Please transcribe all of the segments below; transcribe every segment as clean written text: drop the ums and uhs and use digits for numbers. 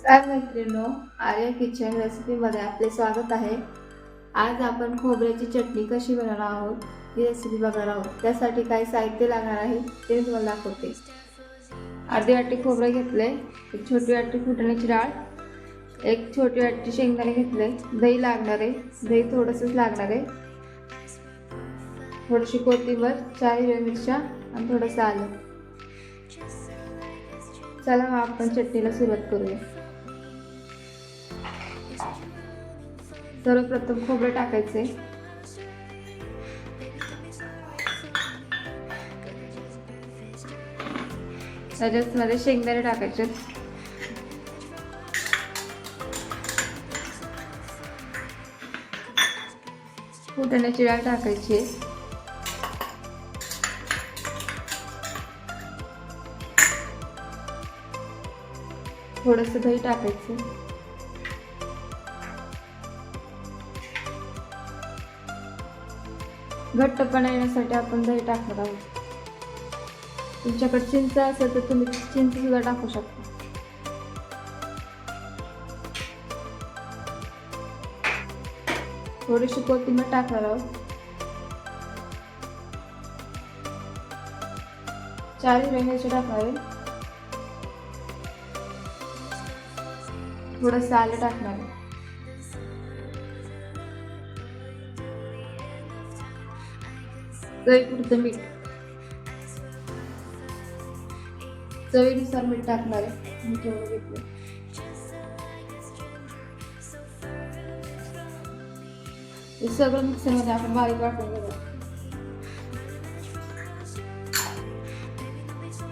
नमस्कार मैत्रिणींनो, आर्या किचन रेसिपीमध्ये आपले स्वागत आहे। आज आपण खोबऱ्याची चटणी कशी बनवणार आहोत ही रेसिपी बघणार आहोत। त्यासाठी काय साहित्य लागणार आहे ते तुम्हाला दाखवते। अर्धी वाटी खोबरं घेतले, एक छोटी वाटी फुटाण्याची डाळ, एक छोटी वाटी शेंगदाणे घेतले, दही लागणार आहे, दही थोडंसंच लागणार आहे, थोडीशी कोथिंबीर, 4 हिरव्या मिरच्या आणि थोडंसं आलं। चला मग आपण चटणीला सुरुवात करूया। सर्वप्रथम खोबरं टाकायचे, त्याच्यामध्ये शेंगदाणे टाकायचे, फुटाण्याची डाळ टाकायची, थोडंसं दही टाकायचं, घट्टपणा येण्यासाठी आपण दही टाकणार आहोत। तुमच्याकडे चिंच असेल तर तुम्ही चिंच सुद्धा टाकू शकता। थोडीशी कोथिंबीर टाकणार आहोत, 4 हिरव्या मिरच्या टाकावे, थोडंसं आलं टाकणार आहे, चवीपुरतं मीठ, चवीनुसार मीठ टाकणार आहे, मी थोडं घेतलं। हे सगळं मिक्सरमध्ये आपण बारीक वाटून घेऊया।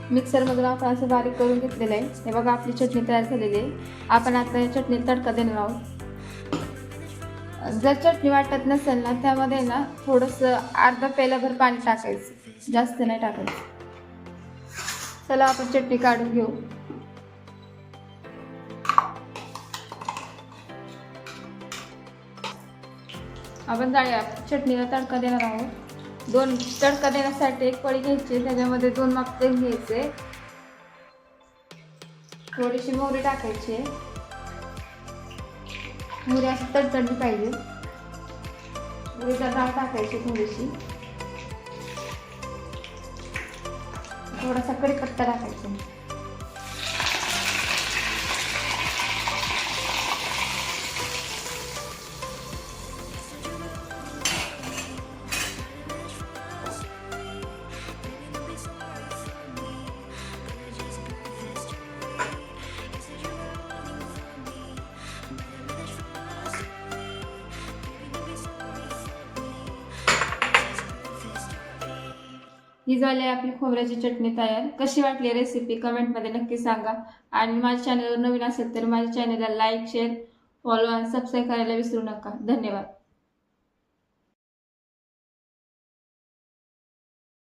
मिक्सरमधून आपण असं बारीक करून घेतलेलं आहे। हे बघा, आपली चटणी तयार झालेली आहे। आपण आता या चटणीला तडका देणार आहोत। जर चटणी वाटत नसेल ना, त्यामध्ये ना थोडंसं अर्धा पेल्याभर पाणी टाकायचं, जास्त नाही टाकायचं। चला आपण चटणी काढून घेऊ। आपण चटणीला तडका देणार आहोत। तडका देण्यासाठी एक पळी घ्यायची, त्याच्यामध्ये 2 माप तेल घ्यायचे, थोडीशी मोहरी टाकायची, मोहरी अशी तडतडली पाहिजे, मोहरीची डाळ टाकायची, थोडीशी थोडासा कढीपत्ता टाकायचा, ही झाली आपली खोबऱ्याची चटणी तयार। कशी वाटली रेसिपी कमेंटमध्ये नक्की सांगा। आणि माझ्या चॅनलवर नवीन असेल तर माझ्या चॅनलला लाईक, शेअर, फॉलो आणि सबस्क्राईब करायला विसरू नका। धन्यवाद।